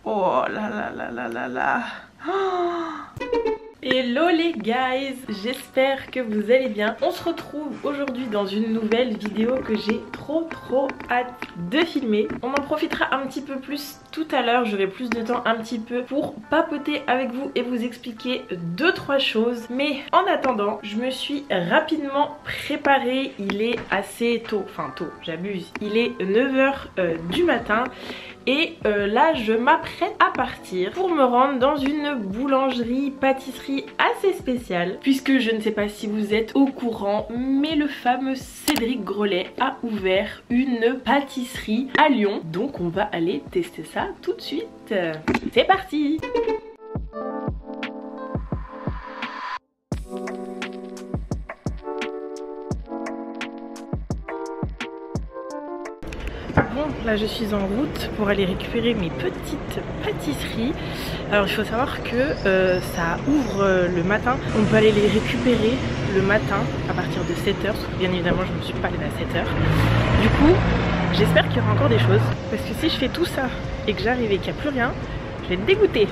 Oh là là là là là là. Oh. Hello les guys, j'espère que vous allez bien. On se retrouve aujourd'hui dans une nouvelle vidéo que j'ai trop hâte de filmer. On en profitera un petit peu plus tout à l'heure, j'aurai plus de temps un petit peu pour papoter avec vous et vous expliquer 2-3 choses. Mais en attendant, je me suis rapidement préparée, il est assez tôt, enfin tôt, j'abuse, il est 9 h du matin. Et là je m'apprête à partir pour me rendre dans une boulangerie pâtisserie assez spéciale, puisque je ne sais pas si vous êtes au courant, mais le fameux Cédric Grolet a ouvert une pâtisserie à Lyon. Donc on va aller tester ça tout de suite. C'est parti! Bon, là je suis en route pour aller récupérer mes petites pâtisseries. Alors il faut savoir que ça ouvre le matin. On peut aller les récupérer le matin à partir de 7 h. Parce que bien évidemment je ne me suis pas levée à 7 h. Du coup, j'espère qu'il y aura encore des choses. Parce que si je fais tout ça et que j'arrive et qu'il n'y a plus rien, je vais être dégoûtée.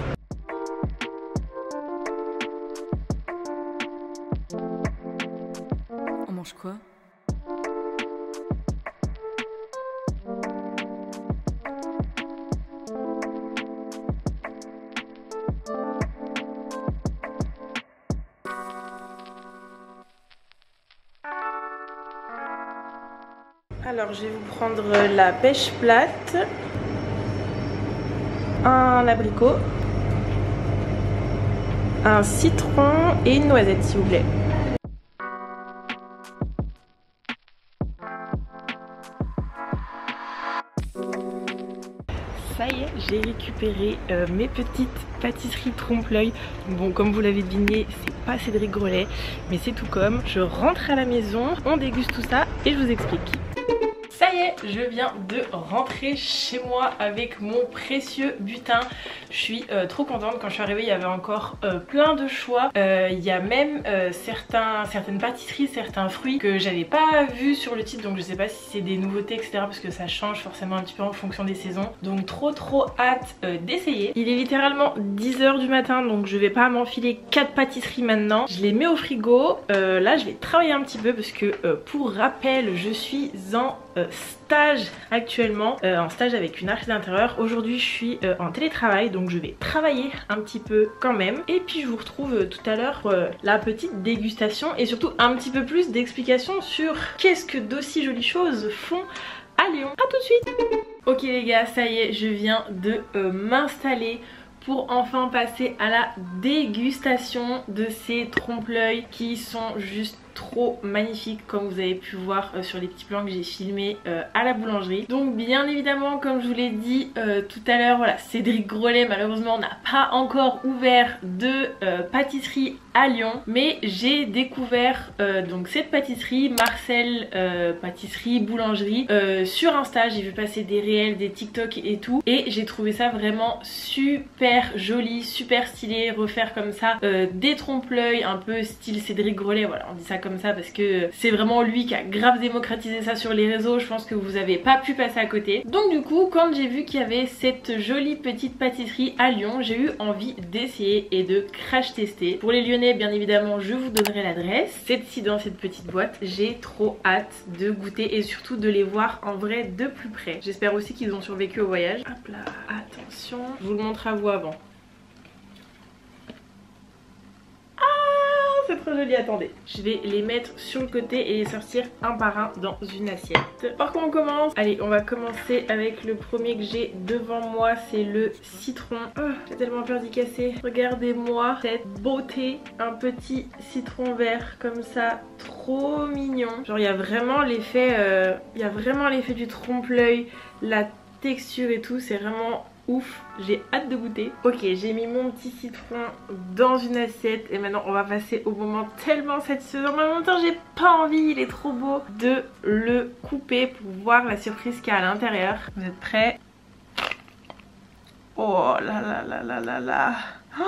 On mange quoi ? Alors je vais vous prendre la pêche plate, un abricot, un citron et une noisette s'il vous plaît. Ça y est, j'ai récupéré mes petites pâtisseries trompe-l'œil. Bon, comme vous l'avez deviné, c'est pas Cédric Grolet, mais c'est tout comme. Je rentre à la maison, on déguste tout ça et je vous explique. Ça y est, je viens de rentrer chez moi avec mon précieux butin. Je suis trop contente. Quand je suis arrivée, il y avait encore plein de choix. Il y a même certaines pâtisseries, certains fruits que j'avais pas vu sur le titre. Donc je sais pas si c'est des nouveautés, etc. Parce que ça change forcément un petit peu en fonction des saisons. Donc trop hâte d'essayer. Il est littéralement 10 h du matin. Donc je vais pas m'enfiler 4 pâtisseries maintenant. Je les mets au frigo. Là je vais travailler un petit peu parce que pour rappel, je suis en stage actuellement, en stage avec une artiste d'intérieur. Aujourd'hui je suis en télétravail, donc je vais travailler un petit peu quand même. Et puis je vous retrouve tout à l'heure la petite dégustation et surtout un petit peu plus d'explications sur qu'est-ce que d'aussi jolies choses font à Lyon. A tout de suite. Ok les gars, ça y est, je viens de m'installer pour enfin passer à la dégustation de ces trompe-l'œil qui sont juste trop magnifiques, comme vous avez pu voir sur les petits plans que j'ai filmés à la boulangerie. Donc bien évidemment, comme je vous l'ai dit tout à l'heure, voilà, Cédric Grolet malheureusement n'a pas encore ouvert de pâtisserie à Lyon, mais j'ai découvert donc cette pâtisserie, Marcel pâtisserie boulangerie, sur Insta. J'ai vu passer des réels, des TikTok et tout, et j'ai trouvé ça vraiment super joli, super stylé, refaire comme ça des trompe-l'œil un peu style Cédric Grolet. Voilà, on dit ça comme ça parce que c'est vraiment lui qui a grave démocratisé ça sur les réseaux. Je pense que vous avez pas pu passer à côté. Donc du coup, quand j'ai vu qu'il y avait cette jolie petite pâtisserie à Lyon, j'ai eu envie d'essayer et de crash tester. Pour les Lyonnais, bien évidemment, je vous donnerai l'adresse. C'est ici dans cette petite boîte. J'ai trop hâte de goûter et surtout de les voir en vrai de plus près. J'espère aussi qu'ils ont survécu au voyage. Hop là, attention, je vous le montre à vous avant. C'est trop joli, attendez. Je vais les mettre sur le côté et les sortir un par un dans une assiette. Par contre on commence. Allez, on va commencer avec le premier que j'ai devant moi, c'est le citron. Oh, j'ai tellement peur d'y casser. Regardez-moi cette beauté. Un petit citron vert comme ça, trop mignon. Genre il y a vraiment l'effet du trompe-l'œil, la texture et tout, c'est vraiment ouf, j'ai hâte de goûter. Ok, j'ai mis mon petit citron dans une assiette et maintenant on va passer au moment tellement satisfaisant. Mais en même temps j'ai pas envie, il est trop beau, de le couper pour voir la surprise qu'il y a à l'intérieur. Vous êtes prêts? Oh là là là là là là, oh,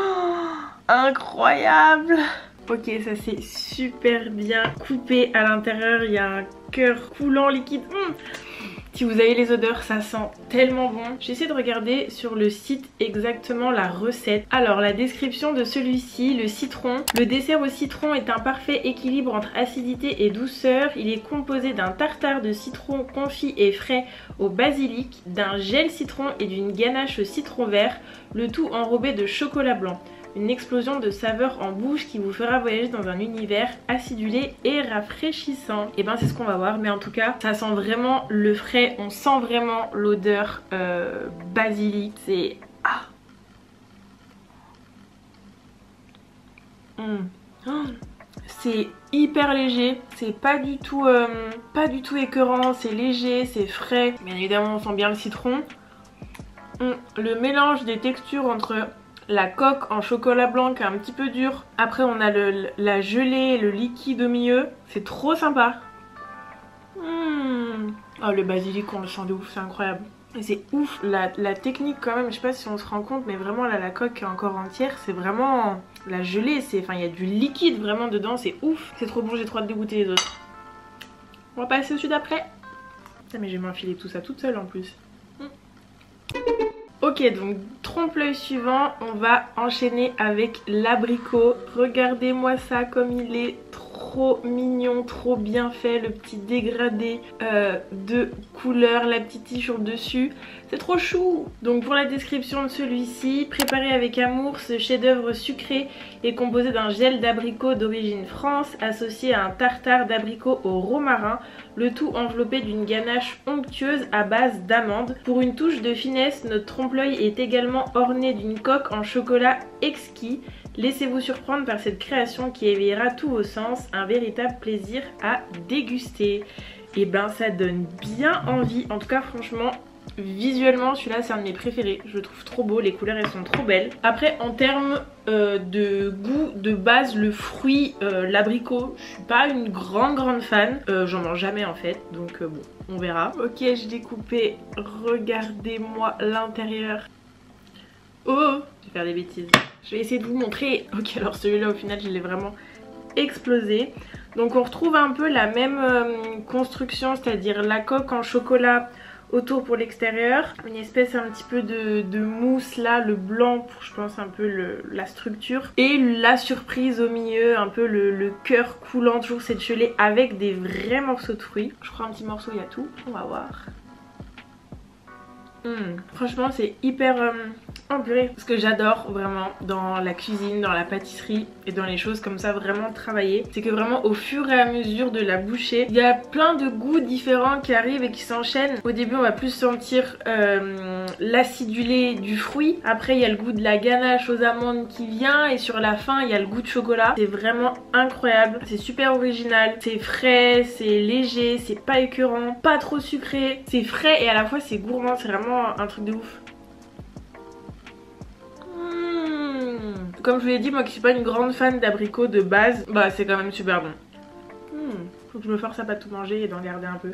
incroyable. Ok, ça c'est super bien coupé à l'intérieur, il y a un cœur coulant liquide. Si vous avez les odeurs, ça sent tellement bon. J'essaie de regarder sur le site exactement la recette. Alors la description de celui-ci, le citron. Le dessert au citron est un parfait équilibre entre acidité et douceur. Il est composé d'un tartare de citron confit et frais au basilic, d'un gel citron et d'une ganache au citron vert, le tout enrobé de chocolat blanc. Une explosion de saveurs en bouche qui vous fera voyager dans un univers acidulé et rafraîchissant. Et ben c'est ce qu'on va voir, mais en tout cas ça sent vraiment le frais, on sent vraiment l'odeur basilic, c'est... Ah. C'est hyper léger, c'est pas du tout écœurant, c'est léger, c'est frais. Bien évidemment on sent bien le citron. Le mélange des textures entre la coque en chocolat blanc qui est un petit peu dur, après on a la gelée, le liquide au milieu, c'est trop sympa. Oh le basilic on le sent de ouf, c'est incroyable. Et c'est ouf, la technique quand même, je sais pas si on se rend compte, mais vraiment là la coque est encore entière, c'est vraiment la gelée, enfin il y a du liquide vraiment dedans, c'est ouf. C'est trop bon, j'ai trop hâte de goûter les autres. On va passer au sud après. Ah mais je vais m'enfiler tout ça toute seule en plus. Ok, donc trompe-l'œil suivant, on va enchaîner avec l'abricot. Regardez-moi ça comme il est trop mignon, trop bien fait, le petit dégradé de couleur, la petite tige sur le dessus, c'est trop chou. Donc pour la description de celui-ci, préparé avec amour, ce chef-d'œuvre sucré est composé d'un gel d'abricot d'origine France associé à un tartare d'abricot au romarin, le tout enveloppé d'une ganache onctueuse à base d'amandes. Pour une touche de finesse, notre trompe-l'œil est également orné d'une coque en chocolat exquis. Laissez-vous surprendre par cette création qui éveillera tous vos sens, un véritable plaisir à déguster. Et ben ça donne bien envie, en tout cas franchement visuellement celui-là c'est un de mes préférés, je le trouve trop beau, les couleurs elles sont trop belles. Après en termes de goût de base, le fruit, l'abricot, je suis pas une grande fan, j'en mange jamais en fait, donc bon on verra. Ok, je l'ai coupé, regardez-moi l'intérieur. Oh, je vais faire des bêtises. Je vais essayer de vous montrer. Ok, alors celui-là au final je l'ai vraiment explosé. Donc on retrouve un peu la même construction, c'est-à-dire la coque en chocolat autour pour l'extérieur, une espèce un petit peu de mousse là, le blanc pour je pense un peu la structure, et la surprise au milieu, un peu le cœur coulant, toujours cette gelée avec des vrais morceaux de fruits. Je crois un petit morceau, il y a tout, on va voir. Franchement c'est hyper purée. Ce que j'adore vraiment dans la cuisine, dans la pâtisserie et dans les choses comme ça vraiment travaillées, c'est que vraiment au fur et à mesure de la bouchée, il y a plein de goûts différents qui arrivent et qui s'enchaînent. Au début on va plus sentir l'acidulé du fruit, après il y a le goût de la ganache aux amandes qui vient, et sur la fin il y a le goût de chocolat. C'est vraiment incroyable, c'est super original, c'est frais, c'est léger, c'est pas écœurant, pas trop sucré, c'est frais et à la fois c'est gourmand, c'est vraiment un truc de ouf. Comme je vous l'ai dit, moi qui suis pas une grande fan d'abricots de base, bah c'est quand même super bon. Faut que je me force à pas tout manger et d'en garder un peu.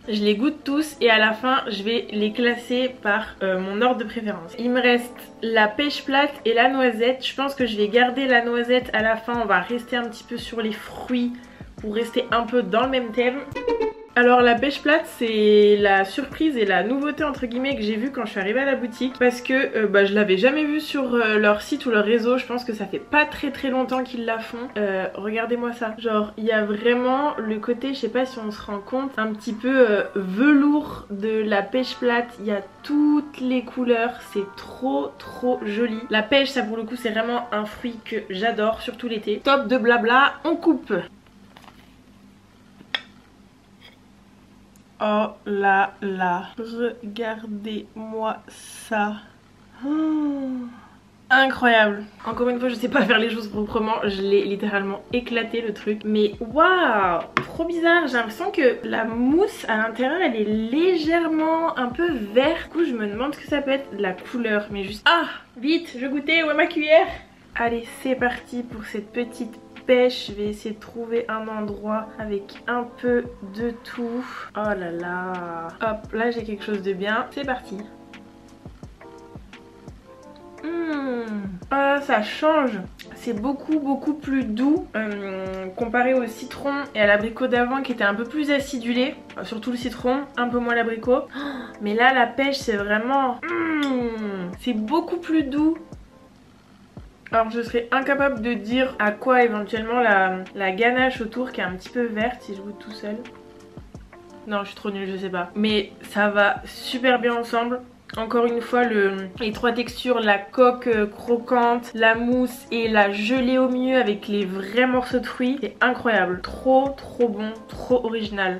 Je les goûte tous et à la fin je vais les classer par mon ordre de préférence. Il me reste la pêche plate et la noisette. Je pense que je vais garder la noisette à la fin. On va rester un petit peu sur les fruits pour rester un peu dans le même thème. Alors la pêche plate c'est la surprise et la nouveauté entre guillemets que j'ai vue quand je suis arrivée à la boutique, parce que je l'avais jamais vue sur leur site ou leur réseau. Je pense que ça fait pas très longtemps qu'ils la font. Regardez-moi ça, genre il y a vraiment le côté, je sais pas si on se rend compte, un petit peu velours de la pêche plate. Il y a toutes les couleurs, c'est trop joli. La pêche ça pour le coup c'est vraiment un fruit que j'adore, surtout l'été. Top de blabla, on coupe. Oh là là, regardez-moi ça. Incroyable. Encore une fois je sais pas faire les choses proprement, je l'ai littéralement éclaté le truc. Mais waouh, trop bizarre, j'ai l'impression que la mousse à l'intérieur elle est légèrement un peu vert. Du coup je me demande ce que ça peut être la couleur, mais juste... Ah, vite, je goûtais, où est ma cuillère? Allez c'est parti pour cette petite pêche. Je vais essayer de trouver un endroit avec un peu de tout. Oh là là. Hop, là j'ai quelque chose de bien. C'est parti. Ah, ça change. C'est beaucoup plus doux comparé au citron et à l'abricot d'avant qui était un peu plus acidulé. Surtout le citron, un peu moins l'abricot. Mais là la pêche c'est vraiment... c'est beaucoup plus doux. Alors je serais incapable de dire à quoi éventuellement la ganache autour qui est un petit peu verte si je goûte tout seul. Non je suis trop nulle, je sais pas. Mais ça va super bien ensemble. Encore une fois les trois textures, la coque croquante, la mousse et la gelée au milieu avec les vrais morceaux de fruits. C'est incroyable, trop bon, trop original.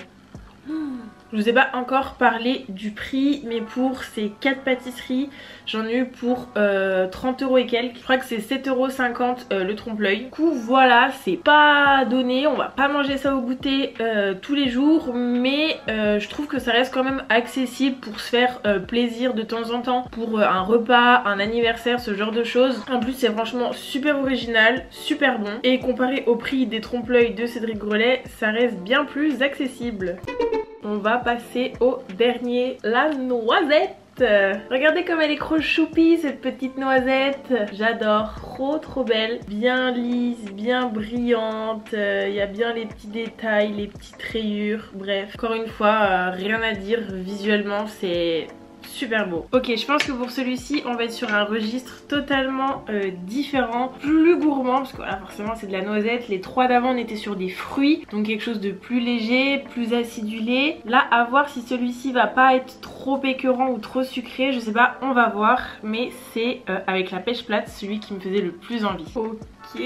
Je vous ai pas encore parlé du prix, mais pour ces 4 pâtisseries, j'en ai eu pour 30 € et quelques. Je crois que c'est 7,50 € le trompe-l'œil. Du coup voilà, c'est pas donné, on va pas manger ça au goûter tous les jours, mais je trouve que ça reste quand même accessible pour se faire plaisir de temps en temps, pour un repas, un anniversaire, ce genre de choses. En plus c'est franchement super original, super bon, et comparé au prix des trompe-l'œil de Cédric Grolet, ça reste bien plus accessible. On va passer au dernier, la noisette. Regardez comme elle est choupi cette petite noisette. J'adore, trop belle, bien lisse, bien brillante. Il y a bien les petits détails, les petites rayures. Bref, encore une fois, rien à dire, visuellement c'est... super beau. Ok, je pense que pour celui-ci on va être sur un registre totalement différent, plus gourmand, parce que voilà, forcément c'est de la noisette. Les 3 d'avant on était sur des fruits, donc quelque chose de plus léger, plus acidulé. Là à voir si celui-ci va pas être trop écœurant ou trop sucré, je sais pas, on va voir. Mais c'est avec la pêche plate celui qui me faisait le plus envie. Ok,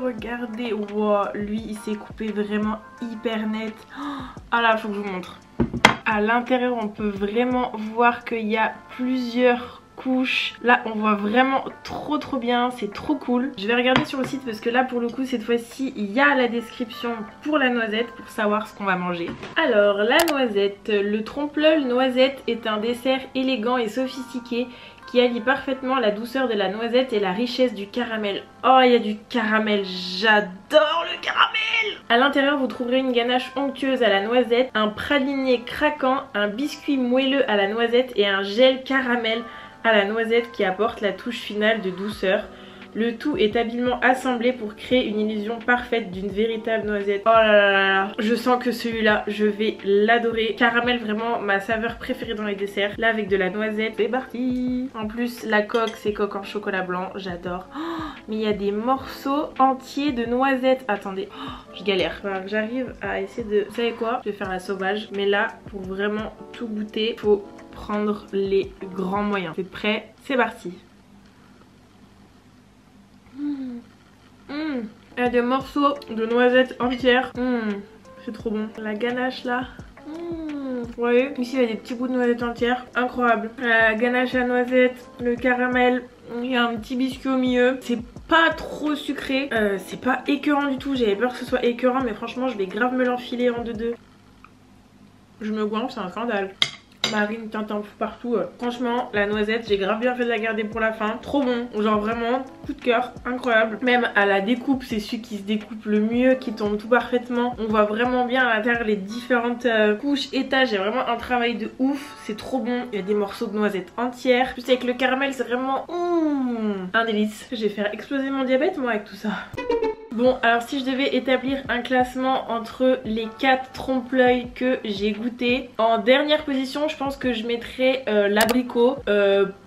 regardez, wow, lui il s'est coupé vraiment hyper net. Ah là, faut que je vous montre. À l'intérieur on peut vraiment voir qu'il y a plusieurs couches. Là on voit vraiment trop bien, c'est trop cool. Je vais regarder sur le site parce que là pour le coup cette fois-ci il y a la description pour la noisette pour savoir ce qu'on va manger. Alors la noisette, le trompe-l'œil noisette est un dessert élégant et sophistiqué qui allie parfaitement la douceur de la noisette et la richesse du caramel. Oh, il y a du caramel, j'adore le caramel! À l'intérieur, vous trouverez une ganache onctueuse à la noisette, un praliné craquant, un biscuit moelleux à la noisette et un gel caramel à la noisette qui apporte la touche finale de douceur. Le tout est habilement assemblé pour créer une illusion parfaite d'une véritable noisette. Oh là là, je sens que celui-là, je vais l'adorer. Caramel, vraiment ma saveur préférée dans les desserts. Là avec de la noisette, c'est parti. En plus la coque, c'est coque en chocolat blanc, j'adore. Oh, mais il y a des morceaux entiers de noisettes. Attendez, oh, je galère. Alors j'arrive à essayer de... Vous savez quoi? Je vais faire la sauvage. Mais là, pour vraiment tout goûter, faut prendre les grands moyens. C'est prêt? C'est parti. Il y a des morceaux de noisettes entières. C'est trop bon. La ganache là. Vous voyez, ici il y a des petits bouts de noisettes entières. Incroyable. La ganache à noisettes, le caramel. Il y a un petit biscuit au milieu. C'est pas trop sucré. C'est pas écœurant du tout. J'avais peur que ce soit écœurant, mais franchement je vais grave me l'enfiler en deux. Je me goinfre, c'est un scandale. Marine Tintin partout. Franchement la noisette j'ai grave bien fait de la garder pour la fin. Trop bon, genre vraiment coup de cœur, incroyable. Même à la découpe, c'est celui qui se découpe le mieux, qui tombe tout parfaitement. On voit vraiment bien à l'intérieur les différentes couches, étages. Il y a vraiment un travail de ouf, c'est trop bon. Il y a des morceaux de noisettes entières. Plus avec le caramel c'est vraiment un délice. Je vais faire exploser mon diabète moi avec tout ça. Bon, alors si je devais établir un classement entre les 4 trompe-l'œil que j'ai goûté, en dernière position je pense que je mettrais l'abricot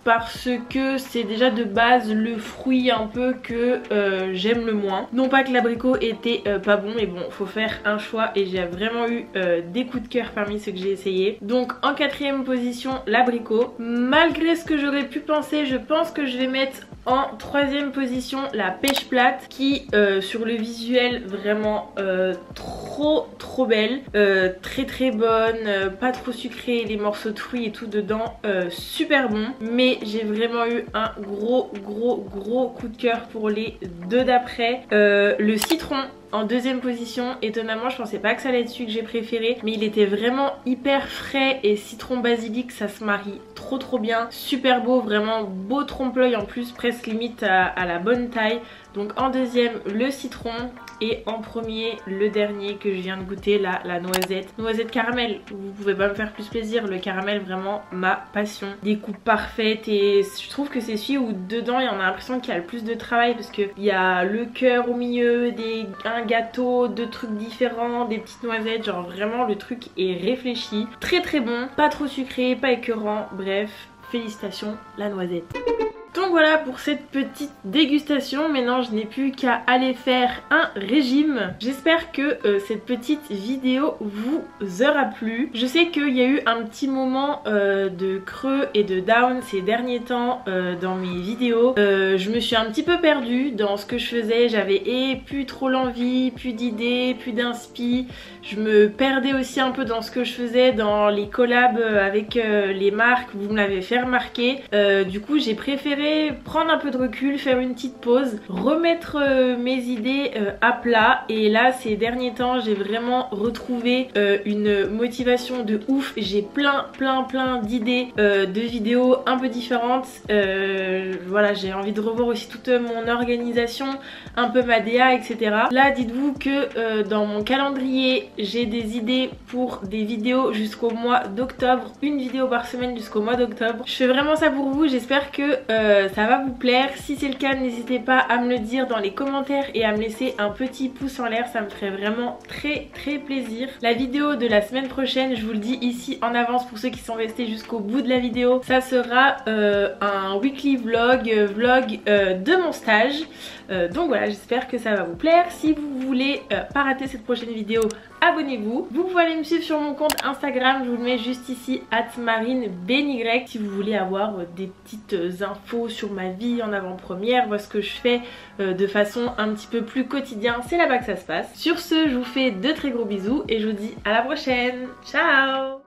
parce que c'est déjà de base le fruit un peu que j'aime le moins. Non pas que l'abricot était pas bon, mais bon, faut faire un choix et j'ai vraiment eu des coups de cœur parmi ceux que j'ai essayé. Donc en 4ème position l'abricot. Malgré ce que j'aurais pu penser, je pense que je vais mettre en 3ème position la pêche plate qui sur le visuel vraiment trop belle, très bonne, pas trop sucrée, les morceaux de fruits et tout dedans super bon. Mais j'ai vraiment eu un gros coup de cœur pour les 2 d'après. Le citron En deuxième position, étonnamment je pensais pas que ça allait être celui que j'ai préféré, mais il était vraiment hyper frais et citron basilic, ça se marie trop bien, super beau, vraiment beau trompe-l'œil en plus, presque limite à la bonne taille. Donc en deuxième le citron et en premier le dernier que je viens de goûter là, la noisette caramel. Vous pouvez pas me faire plus plaisir, le caramel vraiment ma passion. Des coupes parfaites et je trouve que c'est celui où dedans on a l'impression qu'il y a le plus de travail parce qu'il y a le cœur au milieu, un gâteau, deux trucs différents, des petites noisettes, genre vraiment le truc est réfléchi. Très bon, pas trop sucré, pas écœurant, bref, félicitations la noisette. Donc voilà pour cette petite dégustation. Maintenant je n'ai plus qu'à aller faire un régime. J'espère que cette petite vidéo vous aura plu. Je sais qu'il y a eu un petit moment de creux et de down ces derniers temps dans mes vidéos. Je me suis un petit peu perdue dans ce que je faisais. J'avais plus trop l'envie, plus d'idées, plus d'inspi. Je me perdais aussi un peu dans ce que je faisais, dans les collabs avec les marques. Vous me l'avez fait remarquer. Du coup j'ai préféré prendre un peu de recul, faire une petite pause, remettre mes idées à plat. Et là ces derniers temps j'ai vraiment retrouvé une motivation de ouf. J'ai plein d'idées de vidéos un peu différentes. Voilà, j'ai envie de revoir aussi toute mon organisation, un peu ma DA, etc. Là dites-vous que dans mon calendrier j'ai des idées pour des vidéos jusqu'au mois d'octobre, une vidéo par semaine jusqu'au mois d'octobre. Je fais vraiment ça pour vous, j'espère que ça va vous plaire. Si c'est le cas, n'hésitez pas à me le dire dans les commentaires et à me laisser un petit pouce en l'air, ça me ferait vraiment très plaisir. La vidéo de la semaine prochaine, je vous le dis ici en avance pour ceux qui sont restés jusqu'au bout de la vidéo, ça sera un weekly vlog de mon stage. Donc voilà, j'espère que ça va vous plaire. Si vous voulez pas rater cette prochaine vidéo, abonnez-vous. Vous pouvez aller me suivre sur mon compte Instagram, je vous le mets juste ici, @marineBeny, si vous voulez avoir des petites infos sur ma vie en avant-première, voir ce que je fais de façon un petit peu plus quotidienne, c'est là-bas que ça se passe. Sur ce, je vous fais de très gros bisous et je vous dis à la prochaine. Ciao!